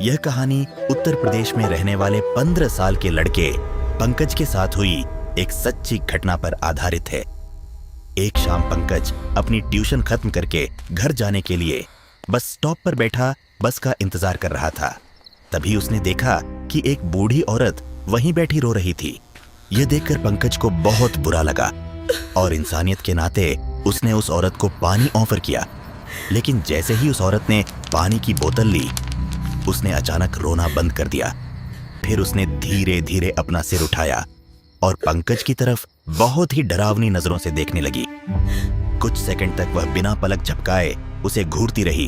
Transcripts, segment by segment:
यह कहानी उत्तर प्रदेश में रहने वाले 15 साल के लड़के पंकज के साथ हुई एक सच्ची घटना पर आधारित है। एक शाम पंकज अपनी ट्यूशन खत्म करके घर जाने के लिए बस स्टॉप पर बैठा बस का इंतजार कर रहा था। तभी उसने देखा कि एक बूढ़ी औरत वहीं बैठी रो रही थी। यह देखकर पंकज को बहुत बुरा लगा और इंसानियत के नाते उसने उस औरत को पानी ऑफर किया। लेकिन जैसे ही उस औरत ने पानी की बोतल ली, उसने अचानक रोना बंद कर दिया। फिर उसने धीरे धीरे अपना सिर उठाया और पंकज की तरफ बहुत ही डरावनी नजरों से देखने लगी। कुछ सेकंड तक वह बिना पलक झपकाए उसे घूरती रही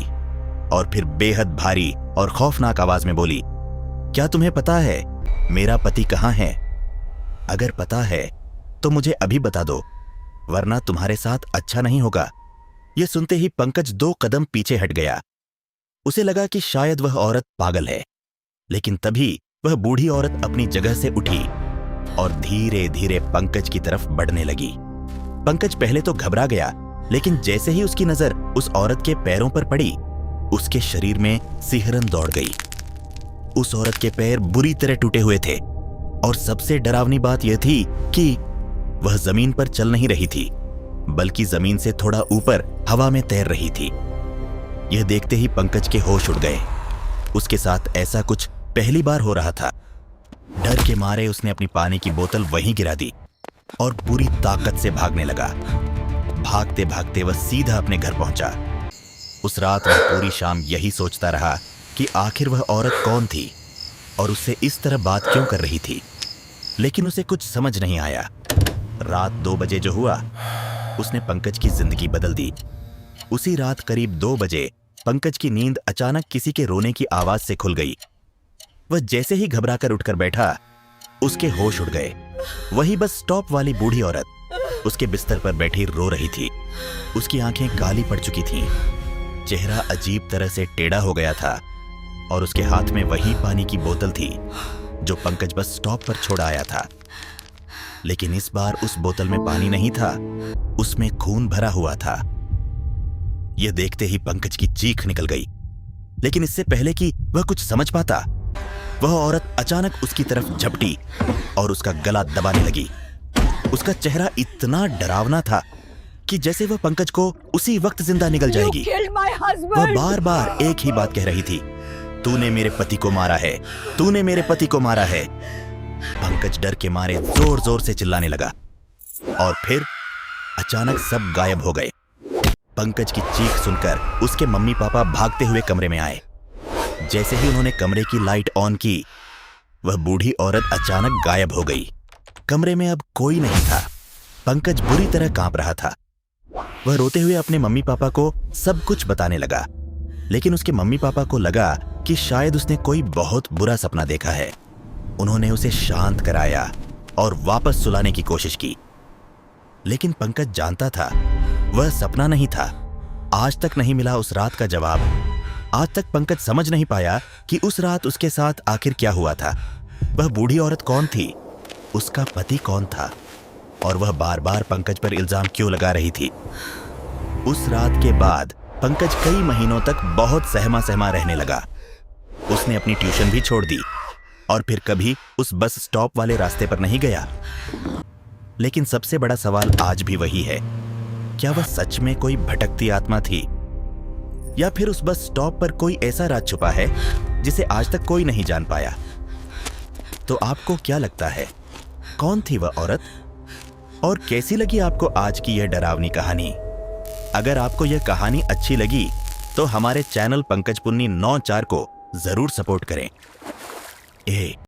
और फिर बेहद भारी और खौफनाक आवाज में बोली, क्या तुम्हें पता है मेरा पति कहाँ है? अगर पता है तो मुझे अभी बता दो, वरना तुम्हारे साथ अच्छा नहीं होगा। यह सुनते ही पंकज 2 कदम पीछे हट गया। उसे लगा कि शायद वह औरत पागल है, लेकिन तभी वह बूढ़ी औरत अपनी जगह से उठी और धीरे धीरे पंकज की तरफ बढ़ने लगी। पंकज पहले तो घबरा गया, लेकिन जैसे ही उसकी नजर उस औरत के पैरों पर पड़ी, उसके शरीर में सिहरन दौड़ गई। उस औरत के पैर बुरी तरह टूटे हुए थे और सबसे डरावनी बात यह थी कि वह जमीन पर चल नहीं रही थी, बल्कि जमीन से थोड़ा ऊपर हवा में तैर रही थी। यह देखते ही पंकज के होश उड़ गए। उसके साथ ऐसा कुछ पहली बार हो रहा था। डर के मारे उसने अपनी पानी की बोतल वहीं गिरा दी और पूरी ताकत से भागने लगा। भागते भागते वह सीधा अपने घर पहुंचा। उस रात वह पूरी शाम यही सोचता रहा कि आखिर वह औरत कौन थी और उससे इस तरह बात क्यों कर रही थी, लेकिन उसे कुछ समझ नहीं आया। रात 2 बजे जो हुआ, उसने पंकज की जिंदगी बदल दी। उसी रात करीब 2 बजे पंकज की नींद अचानक किसी के रोने की आवाज से खुल गई। वह जैसे ही घबराकर उठकर बैठा, उसके होश उड़ गए। वही बस स्टॉप वाली बूढ़ी औरत उसके बिस्तर पर बैठी रो रही थी। उसकी आंखें काली पड़ चुकी थीं, चेहरा अजीब तरह से टेढ़ा हो गया था और उसके हाथ में वही पानी की बोतल थी जो पंकज बस स्टॉप पर छोड़ आया था। लेकिन इस बार उस बोतल में पानी नहीं था, उसमें खून भरा हुआ था। यह देखते ही पंकज की चीख निकल गई, लेकिन इससे पहले कि वह कुछ समझ पाता, वह औरत अचानक उसकी तरफ झपटी और उसका गला दबाने लगी। उसका चेहरा इतना डरावना था कि जैसे वह पंकज को उसी वक्त जिंदा निगल जाएगी। वह बार बार एक ही बात कह रही थी, तूने मेरे पति को मारा है, तूने मेरे पति को मारा है। पंकज डर के मारे जोर जोर से चिल्लाने लगा और फिर अचानक सब गायब हो गए। पंकज की चीख सुनकर उसके मम्मी पापा भागते हुए कमरे में आए। जैसे ही उन्होंने कमरे की लाइट ऑन की, वह बूढ़ी औरत अचानक गायब हो गई। कमरे में अब कोई नहीं था। पंकज बुरी तरह कांप रहा था। वह रोते हुए अपने मम्मी पापा को सब कुछ बताने लगा, लेकिन उसके मम्मी पापा को लगा कि शायद उसने कोई बहुत बुरा सपना देखा है। उन्होंने उसे शांत कराया और वापस सुलाने की कोशिश की, लेकिन पंकज जानता था वह सपना नहीं था। आज तक नहीं मिला उस रात का जवाब। आज तक पंकज समझ नहीं पाया कि उस रात उसके साथ आखिर क्या हुआ था। वह बूढ़ी औरत कौन थी, उसका पति कौन था, और वह बार बार पंकज पर इल्जाम क्यों लगा रही थी। उस रात के बाद पंकज कई महीनों तक बहुत सहमा सहमा रहने लगा। उसने अपनी ट्यूशन भी छोड़ दी और फिर कभी उस बस स्टॉप वाले रास्ते पर नहीं गया। लेकिन सबसे बड़ा सवाल आज भी वही है, क्या वह सच में कोई भटकती आत्मा थी, या फिर उस बस स्टॉप पर कोई ऐसा राज छुपा है जिसे आज तक कोई नहीं जान पाया? तो आपको क्या लगता है, कौन थी वह औरत और कैसी लगी आपको आज की यह डरावनी कहानी? अगर आपको यह कहानी अच्छी लगी तो हमारे चैनल पंकज पुन्नी 94 को जरूर सपोर्ट करें।